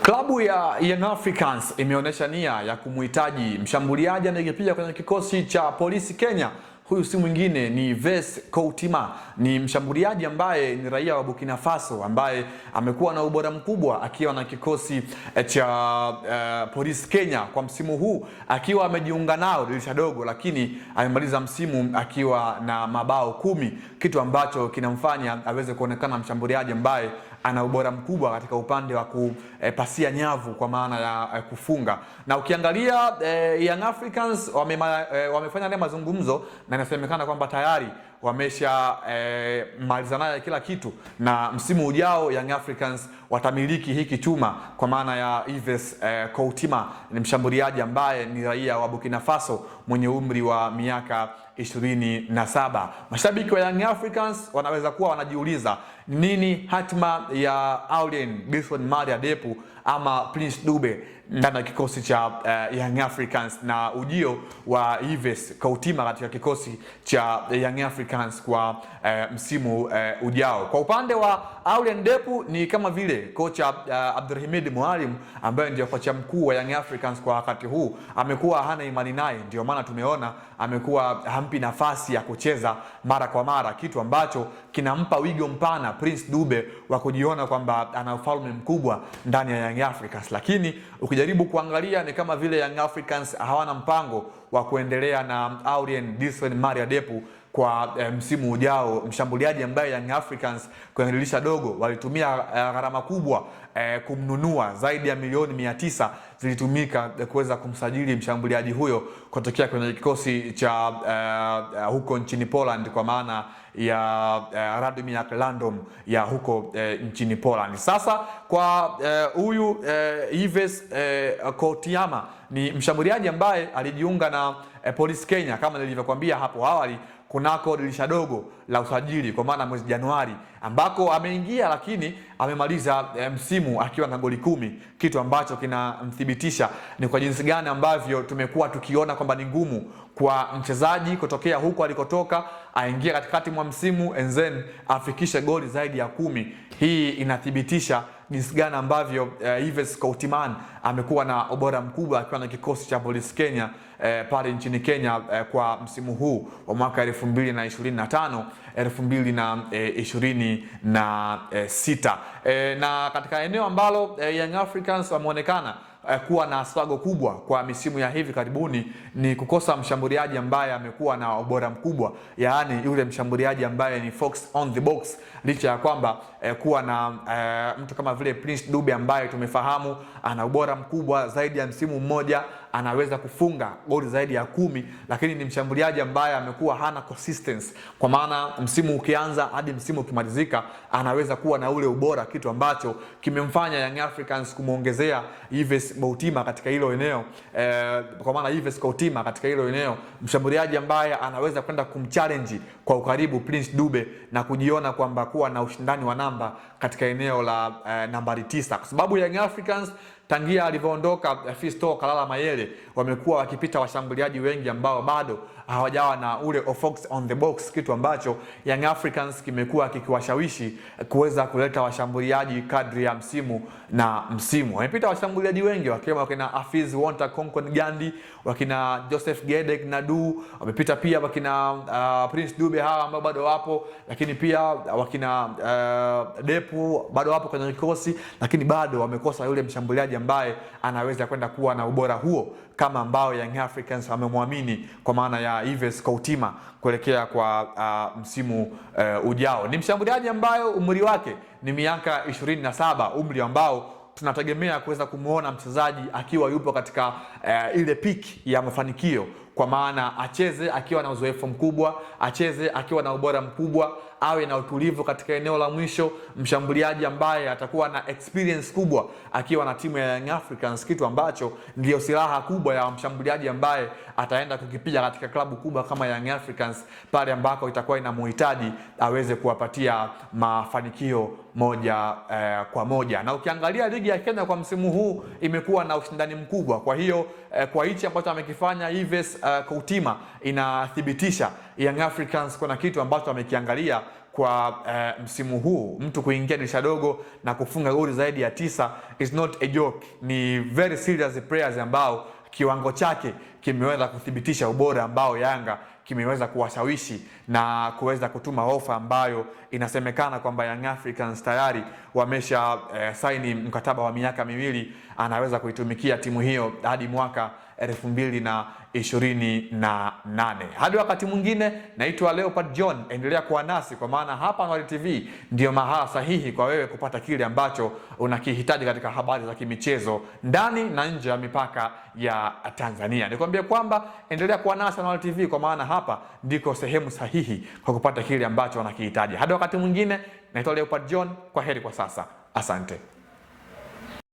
Klabu ya Young Africans imeonyesha nia ya kumhitaji mshambuliaji anayepiga kwenye kikosi cha Polisi Kenya. Huyu si mwingine ni Yves Koutima. Ni mshambuliaji ambaye ni raia wa Burkina Faso ambaye amekuwa na ubora mkubwa akiwa na kikosi cha Polisi Kenya kwa msimu huu, akiwa amejiunga nao dirisha dogo, lakini amemaliza msimu akiwa na mabao 10, kitu ambacho kinamfanya aweze kuonekana mshambuliaji ambaye ana ubora mkubwa katika upande wa kupasia nyavu kwa maana ya kufunga. Na ukiangalia Young Africans wamefanya naye mazungumzo na inasemekana kwamba tayari wamesha maliza naye kila kitu, na msimu ujao Young Africans watamiliki hiki chuma kwa maana ya Yves Koutima. Ni mshambuliaji ambaye ni raia wa Burkina Faso mwenye umri wa miaka 27. Mashabiki wa Young Africans wanaweza kuwa wanajiuliza nini hatima ya Aurelien Dilson Maria Depu ama Prince Dube ndani ya kikosi cha Young Africans, na ujio wa Yves Koutima katika kikosi cha Young Africans kwa msimu ujao. Kwa upande wa Aurelien Depu ni kama vile kocha Abdulhamid Mwalimu ambaye ndio kocha mkuu wa Young Africans kwa wakati huu amekuwa hana imani naye, ndio maana tumeona amekuwa hampi nafasi ya kucheza mara kwa mara, kitu ambacho kinampa wigo mpana Prince Dube wa kujiona kwamba ana ufalme mkubwa ndani ya Young Africans. Lakini ukijaribu kuangalia ni kama vile Young Africans hawana mpango wa kuendelea na Aurelien Dilson Maria Depu kwa msimu ujao, mshambuliaji ambaye Young Africans kwenye dirisha dogo walitumia gharama kubwa kumnunua. Zaidi ya milioni 900 zilitumika kuweza kumsajili mshambuliaji huyo kutokea kwenye kikosi cha huko nchini Poland kwa maana ya Radomir Landom ya huko nchini Poland. Sasa kwa huyu Yves Koutima ni mshambuliaji ambaye alijiunga na Polisi Kenya kama nilivyokuambia hapo awali kunako dirisha dogo la usajili kwa maana mwezi Januari, ambako ameingia lakini amemaliza msimu akiwa na goli 10, kitu ambacho kinamthibitisha ni kwa jinsi gani ambavyo tumekuwa tukiona kwamba ni ngumu kwa mchezaji kutokea huko alikotoka aingia katikati mwa msimu and then afikishe goli zaidi ya 10. Hii inathibitisha jinsi gani ambavyo Yves Koutima amekuwa na ubora mkubwa akiwa na kikosi cha Polisi Kenya pale nchini Kenya kwa msimu huu wa mwaka 2025 2026. Na katika eneo ambalo Young Africans wameonekana kuwa na struggle kubwa kwa misimu ya hivi karibuni ni kukosa mshambuliaji ambaye amekuwa na ubora mkubwa, yaani yule mshambuliaji ambaye ni fox on the box, licha ya kwamba kuwa na mtu kama vile Prince Dube ambaye tumefahamu ana ubora mkubwa zaidi ya msimu mmoja, anaweza kufunga goli zaidi ya 10, lakini ni mshambuliaji ambaye amekuwa hana consistency, kwa maana msimu ukianza hadi msimu ukimalizika anaweza kuwa na ule ubora, kitu ambacho kimemfanya Young Africans kumuongezea Yves Koutima katika hilo eneo. Kwa maana Yves Koutima katika hilo eneo mshambuliaji ambaye anaweza kwenda kumchallenge kwa ukaribu Prince Dube na kujiona kwamba kuwa na ushindani wa namba katika eneo la nambari 9, kwa sababu Young Africans tangia alivyoondoka Fiston Kalala Mayele wamekuwa wakipita washambuliaji wengi ambao bado hawajawa na ule fox on the box, kitu ambacho Young Africans kimekuwa kikiwashawishi kuweza kuleta washambuliaji kadri ya msimu na msimu. Wamepita washambuliaji wengi wakiwemo wakina Afiz Wonta Konkon Gandhi, wakina Joseph Gedek Nadu, wamepita pia wakina Prince Dube hawa ambao bado wapo, lakini pia wakina Depu bado wapo kwenye kikosi, lakini bado wamekosa yule mshambuliaji ambaye anaweza kwenda kuwa na ubora huo kama ambao Young Africans wamemwamini kwa maana ya Yves Koutima kuelekea kwa msimu ujao. Ni mshambuliaji ambaye umri wake ni miaka 27, umri ambao tunategemea kuweza kumuona mchezaji akiwa yupo katika ile peak ya mafanikio, kwa maana acheze akiwa na uzoefu mkubwa, acheze akiwa na ubora mkubwa, awe na utulivu katika eneo la mwisho, mshambuliaji ambaye atakuwa na experience kubwa akiwa na timu ya Young Africans, kitu ambacho ndio silaha kubwa ya mshambuliaji ambaye ataenda kukipiga katika klabu kubwa kama Young Africans pale ambako itakuwa inamhitaji aweze kuwapatia mafanikio moja kwa moja. Na ukiangalia ligi ya Kenya kwa msimu huu imekuwa na ushindani mkubwa, kwa hiyo kwa hichi ambacho amekifanya Yves Koutima inathibitisha Young Africans kuna kitu ambacho amekiangalia kwa msimu huu, mtu kuingia dirisha dogo na kufunga goli zaidi ya 9 is not a joke. Ni very serious players ambao kiwango chake kimeweza kuthibitisha ubora ambao Yanga kimeweza kuwashawishi na kuweza kutuma ofa ambayo inasemekana kwamba Young Africans tayari wamesha saini mkataba wa miaka 2, anaweza kuitumikia timu hiyo hadi mwaka 2028. Hadi wakati mwingine, naitwa Leopard John. Endelea kuwa nasi kwa maana hapa Anuari TV ndio mahala sahihi kwa wewe kupata kile ambacho unakihitaji katika habari za kimichezo ndani na nje ya mipaka ya Tanzania. Nikwambie kwamba endelea kuwa nasi Anuari TV kwa maana hapa ndiko sehemu sahihi kwa kupata kile ambacho unakihitaji. Hadi wakati mwingine, naitwa Leopard John. Kwa heri kwa sasa. Asante.